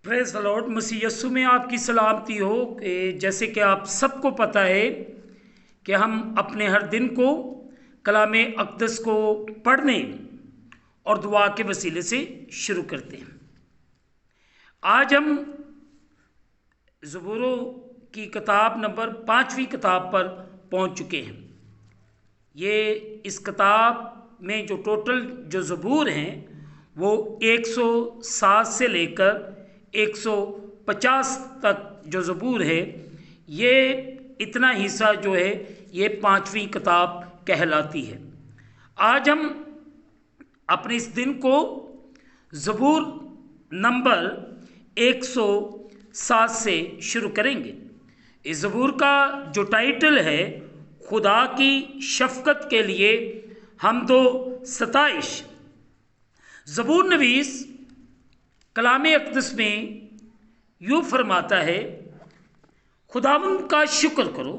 Praise the Lord. मसीह यस्सु में आपकी सलामती हो। जैसे कि आप सबको पता है कि हम अपने हर दिन को कलाम अक़दस को पढ़ने और दुआ के वसीले से शुरू करते हैं। आज हम ज़बूरों की किताब नंबर 5वीं किताब पर पहुंच चुके हैं। ये इस किताब में जो टोटल जो ज़बूर हैं वो 107 से लेकर 150 तक जो ज़बूर है, ये इतना हिस्सा जो है ये 5वीं किताब कहलाती है। आज हम अपने इस दिन को ज़बूर नंबर 107 से शुरू करेंगे। इस ज़बूर का जो टाइटल है, खुदा की शफ़क़त के लिए हमदो सताइश। ज़बूर नवीस कलाम अक़दस में यूँ फरमाता है, खुदावंद का शुक्र करो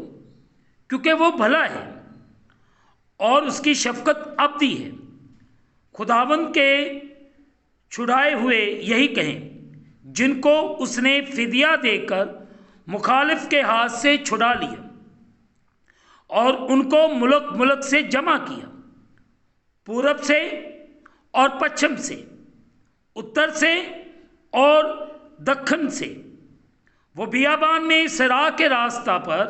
क्योंकि वो भला है और उसकी शफ़क़त अबदी है। खुदावंद के छुड़ाए हुए यही कहें, जिनको उसने फ़िदिया देकर मुखालिफ के हाथ से छुड़ा लिया और उनको मुल्क मुल्क से जमा किया, पूरब से और पश्चिम से, उत्तर से और दक्षिण से। वो बियाबान में सरा के रास्ता पर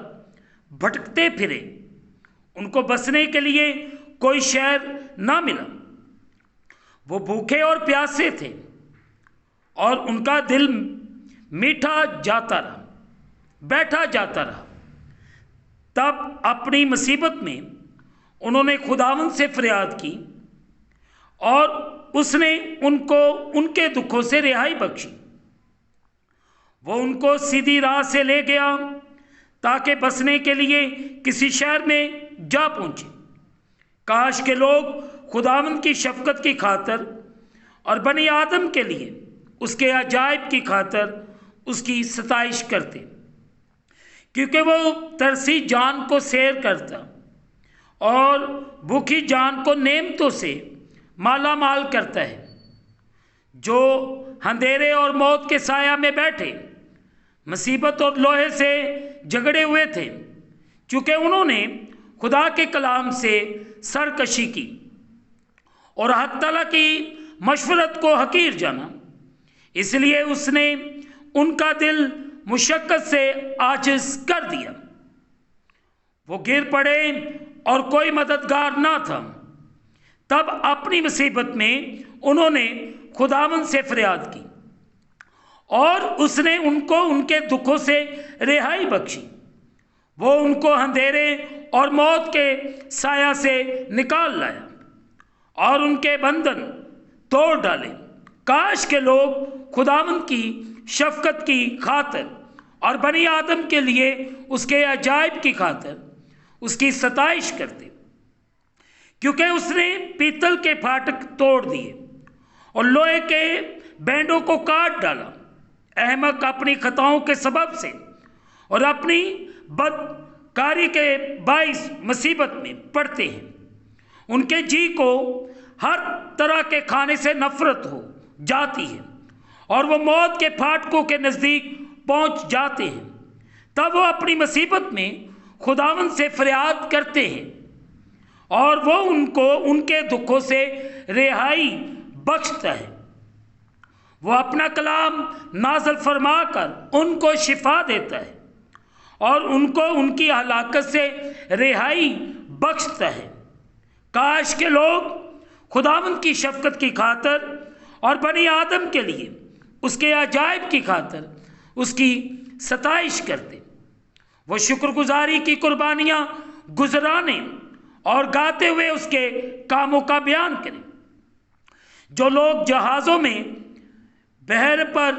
भटकते फिरे, उनको बसने के लिए कोई शहर ना मिला। वो भूखे और प्यासे थे और उनका दिल मीठा जाता रहा, बैठा जाता रहा। तब अपनी मुसीबत में उन्होंने खुदावंद से फरियाद की और उसने उनको उनके दुखों से रिहाई बख्शी। वो उनको सीधी राह से ले गया ताकि बसने के लिए किसी शहर में जा पहुँचे। काश के लोग खुदावंद की शफ़क़त की खातर और बनी आदम के लिए उसके अजायब की खातर उसकी सताइश करते, क्योंकि वो तरसी जान को सैर करता और भूखी जान को नेमतों से माला माल करता है। जो अंधेरे और मौत के साया में बैठे मुसीबत और लोहे से झगड़े हुए थे, क्योंकि उन्होंने खुदा के कलाम से सरकशी की और हक तआला की मशवरत को हकीर जाना, इसलिए उसने उनका दिल मुशक्कत से आजिज़ कर दिया। वो गिर पड़े और कोई मददगार ना था। तब अपनी मुसीबत में उन्होंने खुदावंद से फरियाद की और उसने उनको उनके दुखों से रिहाई बख्शी। वो उनको अंधेरे और मौत के साया से निकाल लाया और उनके बंधन तोड़ डाले। काश के लोग खुदावंद की शफ़क़त की खातर और बनी आदम के लिए उसके अजायब की खातर उसकी सताइश करते, क्योंकि उसने पीतल के फाटक तोड़ दिए और लोहे के बैंडों को काट डाला। अहमक अपनी खताओं के सबब से और अपनी बदकारी के बाइस मुसीबत में पड़ते हैं। उनके जी को हर तरह के खाने से नफरत हो जाती है और वो मौत के फाटकों के नज़दीक पहुंच जाते हैं। तब वो अपनी मुसीबत में खुदावंद से फरियाद करते हैं और वो उनको उनके दुखों से रिहाई बख्शता है। वो अपना कलाम नाज़िल फरमा कर उनको शिफा देता है और उनको उनकी हलाकत से रिहाई बख्शता है। काश के लोग खुदावंद की शफ़क़त की खातर और बनी आदम के लिए उसके अजायब की खातर उसकी सताइश करते। वो शुक्रगुजारी की कुर्बानियाँ गुजराने और गाते हुए उसके कामों का बयान करें। जो लोग जहाज़ों में बहर पर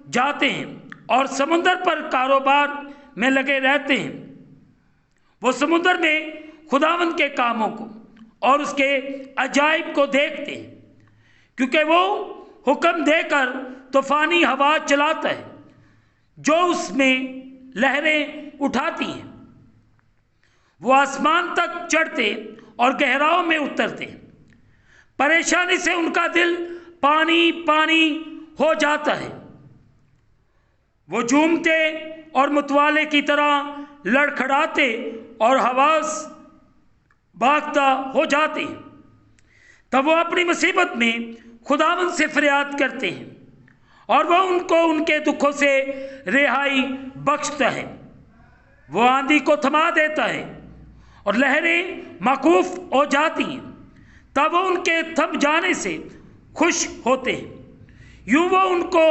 जाते हैं और समुद्र पर कारोबार में लगे रहते हैं, वो समुद्र में खुदावंद के कामों को और उसके अजायब को देखते हैं, क्योंकि वो हुक्म देकर तूफ़ानी हवा चलाता है जो उसमें लहरें उठाती हैं। वो आसमान तक चढ़ते और गहराओं में उतरते हैं। परेशानी से उनका दिल पानी पानी हो जाता है। वो झूमते और मुतवाले की तरह लड़खड़ाते और हवास भागता हो जाते हैं। तब वो अपनी मुसीबत में खुदावंद से फरियाद करते हैं और वह उनको उनके दुखों से रिहाई बख्शता है। वो आंधी को थमा देता है और लहरें मौकूफ हो जाती हैं। तब वो उनके थम जाने से खुश होते हैं। यूं वो उनको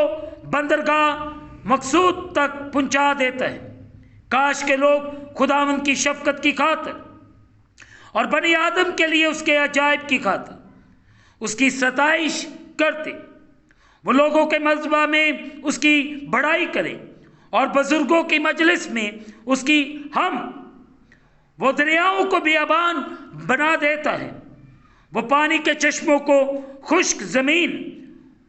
बंदरगाह मकसूद तक पहुंचा देता है। काश के लोग खुदावंद की शफकत की खातिर और बनी आदम के लिए उसके अजायब की खातिर उसकी सताइश करते। वो लोगों के मजबा में उसकी बड़ाई करें और बुजुर्गों की मजलिस में उसकी हम। वो दरियाओं को बियाबान बना देता है। वो पानी के चश्मों को खुश्क ज़मीन,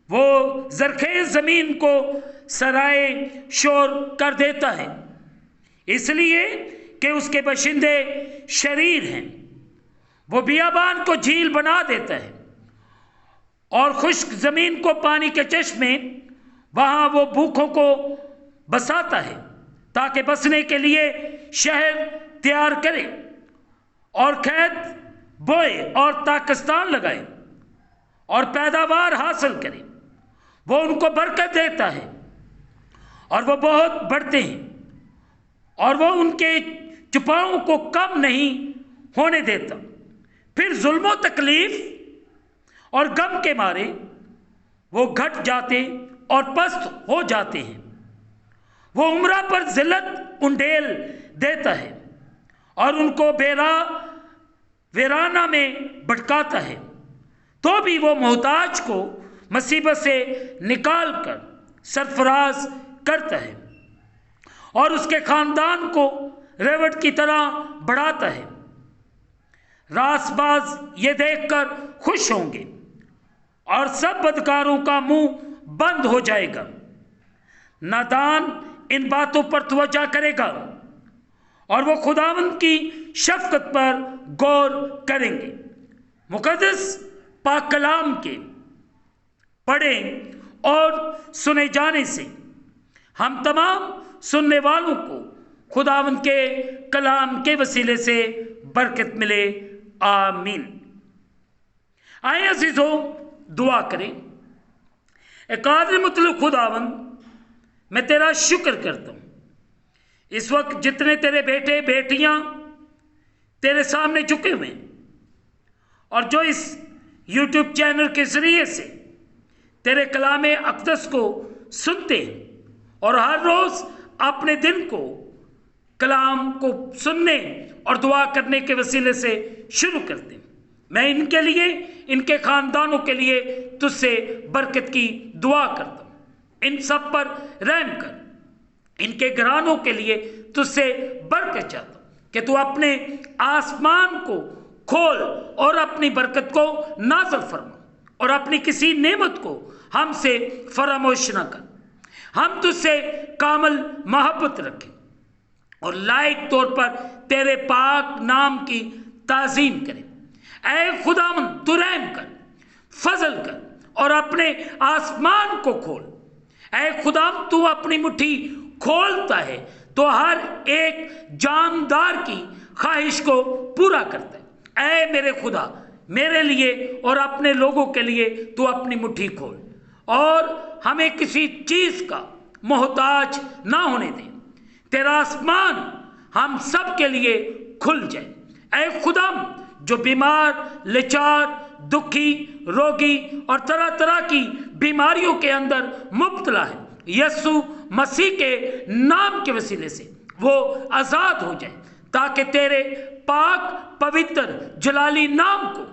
वो जरखेज ज़मीन को सराय शोर कर देता है, इसलिए कि उसके बशिंदे शरीर हैं। वो बियाबान को झील बना देता है और खुश्क ज़मीन को पानी के चश्मे, वहाँ वो भूखों को बसाता है ताकि बसने के लिए शहर तैयार करे और खेत बोए और ताकिस्तान लगाए और पैदावार हासिल करे। वो उनको बरकत देता है और वो बहुत बढ़ते हैं और वो उनके चुपाओं को कम नहीं होने देता। फिर जुल्म तकलीफ और गम के मारे वो घट जाते और पस्त हो जाते हैं। वो उम्रा पर जिल्लत उंडेल देता है और उनको वीराना में भटकाता है। तो भी वो मोहताज को मुसीबत से निकाल कर सरफराज करता है और उसके खानदान को रेवट की तरह बढ़ाता है। रासबाज ये देखकर खुश होंगे और सब बदकारों का मुंह बंद हो जाएगा। नादान इन बातों पर तवज्जो करेगा और वो खुदावंद की शफकत पर गौर करेंगे। मुकद्दस पाक कलाम के पढ़े और सुने जाने से हम तमाम सुनने वालों को खुदावंद के कलाम के वसीले से बरकत मिले। आमीन। आए अजीजो, दुआ करें। कादिर मुतलब खुदावंद, मैं तेरा शुक्र करता हूँ इस वक्त जितने तेरे बेटे बेटियां तेरे सामने झुके हुए हैं और जो इस YouTube चैनल के जरिए से तेरे कलामे अक़दस को सुनते हैं और हर रोज़ अपने दिन को कलाम को सुनने और दुआ करने के वसीले से शुरू करते हैं। मैं इनके लिए, इनके ख़ानदानों के लिए तुझसे बरकत की दुआ करता हूँ। इन सब पर रहम कर। इनके घरानों के लिए तुझसे बरकत चाहता हूँ कि तू अपने आसमान को खोल और अपनी बरकत को नाज़िल फरमा और अपनी किसी नेमत को हमसे फरामोश न कर। हम तुझसे कामल मोहब्बत रखें और लायक तौर पर तेरे पाक नाम की ताज़ीम करें। ऐ खुदावंद, तू रहम कर, फजल कर और अपने आसमान को खोल। ऐ खुदावंद, तू अपनी मुट्ठी खोलता है तो हर एक जानदार की ख्वाहिश को पूरा करता है। ऐ मेरे खुदा, मेरे लिए और अपने लोगों के लिए तू अपनी मुट्ठी खोल और हमें किसी चीज़ का मोहताज ना होने दे। तेरा आसमान हम सब के लिए खुल जाए। ऐ खुदा, जो बीमार, लाचार, दुखी, रोगी और तरह तरह की बीमारियों के अंदर मुब्तला है, यीशु मसीह के नाम के वसीले से वो आज़ाद हो जाए ताकि तेरे पाक पवित्र जलाली नाम को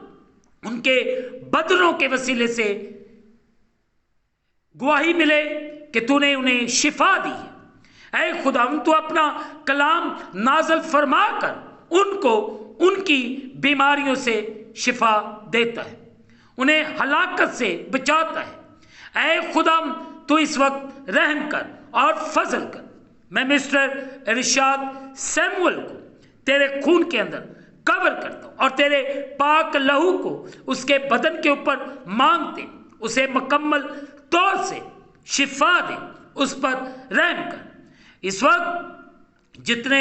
उनके बदनों के वसीले से गवाही मिले कि तूने उन्हें शिफा दी है। ऐ खुदा, तू अपना कलाम नाज़िल फरमा कर उनको उनकी बीमारियों से शिफा देता है, उन्हें हलाकत से बचाता है। ऐ खुदा, तू इस वक्त रहम कर और फजल कर। मैं मिस्टर इरशाद सैमुअल को तेरे खून के अंदर कवर करता हूँ और तेरे पाक लहू को उसके बदन के ऊपर मांगते उसे मुकम्मल तौर से शिफा दे उस पर रहम कर। इस वक्त जितने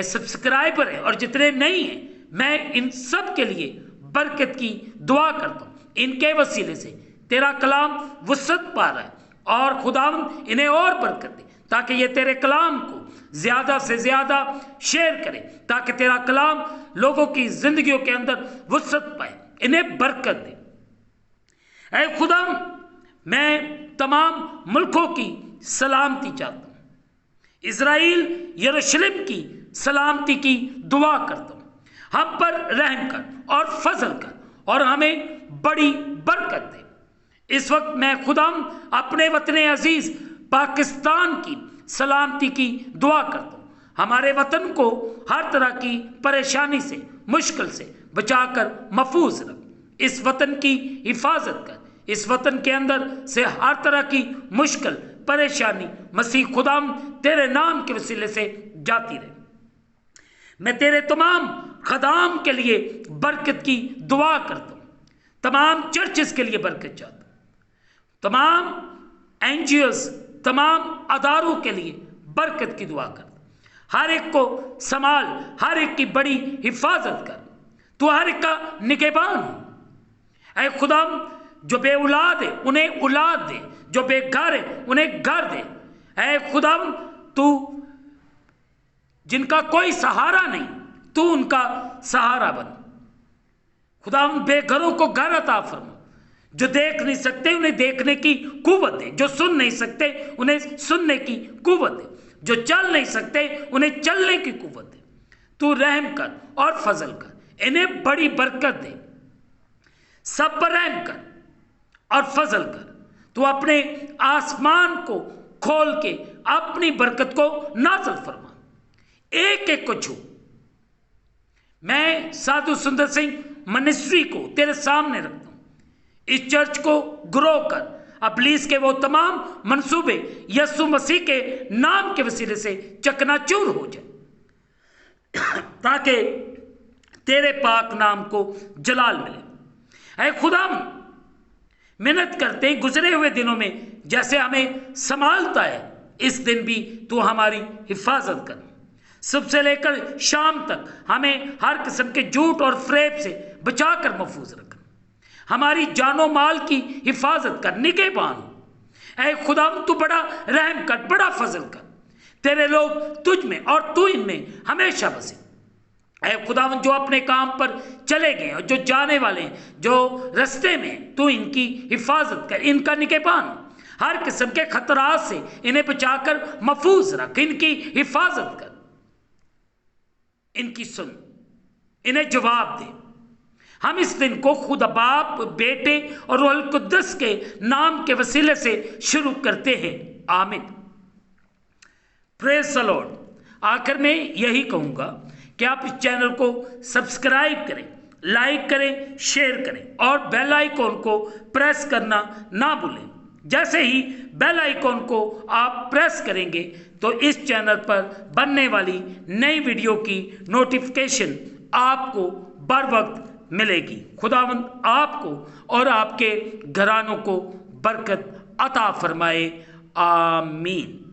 सब्सक्राइबर हैं और जितने नहीं हैं, मैं इन सब के लिए बरकत की दुआ करता हूँ। इनके वसीले से तेरा कलाम वुसअत पा रहा है, और खुदावंद इन्हें और बरकत दे, ताकि ये तेरे कलाम को ज़्यादा से ज़्यादा शेयर करें, ताकि तेरा कलाम लोगों की ज़िंदगियों के अंदर वुसअत पाए, इन्हें बरकत दे। ऐ खुदा, मैं तमाम मुल्कों की सलामती चाहता हूँ, इज़राइल यरूशलेम की सलामती की दुआ करता हूँ। हम पर रहम कर और फजल कर, और हमें बड़ी बरकत दे। इस वक्त मैं खुदा अपने वतन अजीज़ पाकिस्तान की सलामती की दुआ करता हूँ। हमारे वतन को हर तरह की परेशानी से, मुश्किल से बचाकर महफूज रख। इस वतन की हिफाजत कर। इस वतन के अंदर से हर तरह की मुश्किल, परेशानी मसीह खुदा तेरे नाम के वसीले से जाती रहे। मैं तेरे तमाम खदाम के लिए बरकत की दुआ करता हूँ। तमाम चर्चेस के लिए बरकत चाहता हूँ। तमाम एनजीओस, तमाम अदारों के लिए बरकत की दुआ करता हूँ। हर एक को संभाल, हर एक की बड़ी हिफाजत कर। तू हर एक का निगहबान हो। ऐ खुदा, जो बे औलाद है उन्हें औलाद दे, जो बेघर है उन्हें घर दे। ऐ खुदा, तू जिनका कोई सहारा नहीं, तू उनका सहारा बन। खुदा, बेघरों को घर अता फरमा। जो देख नहीं सकते उन्हें देखने की कुव्वत दे, जो सुन नहीं सकते उन्हें सुनने की कुव्वत दे, जो चल नहीं सकते उन्हें चलने की कुव्वत दे। तू रहम कर और फजल कर, इन्हें बड़ी बरकत दे। सब पर रहम कर और फजल कर। तू अपने आसमान को खोल के अपनी बरकत को नाज़िल फरमा, एक एक को छू। मैं साधु सुंदर सिंह मिनिस्ट्री को तेरे सामने रखता हूँ। इस चर्च को ग्रो कर, अबलीस के वो तमाम मंसूबे यीशु मसीह के नाम के वसीले से चकनाचूर हो जाए, ताकि तेरे पाक नाम को जलाल मिले। ऐ खुदा, मेहनत करते हैं गुजरे हुए दिनों में जैसे हमें संभालता है, इस दिन भी तू हमारी हिफाजत कर। सुबह से लेकर शाम तक हमें हर किस्म के झूठ और फ्रेब से बचाकर महफूज रख। हमारी जानो माल की हिफाजत कर, निगहबान। ऐ खुदा, तू बड़ा रहम कर, बड़ा फजल कर। तेरे लोग तुझ में और तू इनमें हमेशा बसे। ऐ खुदा, जो अपने काम पर चले गए और जो जाने वाले हैं, जो रास्ते में, तू इनकी हिफाजत कर, इनका निगहबान। हर किस्म के खतरात से इन्हें बचाकर महफूज रख, इनकी हिफाजत कर, इनकी सुन, इन्हें जवाब दे। हम इस दिन को खुदा बाप, बेटे और रूहुल कुद्दस के नाम के वसीले से शुरू करते हैं। आमीन। Praise the Lord. आखिर में यही कहूँगा कि आप इस चैनल को सब्सक्राइब करें, लाइक करें, शेयर करें, और बेल आइकॉन को प्रेस करना ना भूलें। जैसे ही बेल आइकॉन को आप प्रेस करेंगे तो इस चैनल पर बनने वाली नई वीडियो की नोटिफिकेशन आपको बर वक्त मिलेगी। खुदावंद आपको और आपके घरानों को बरकत अता फरमाए। आमीन।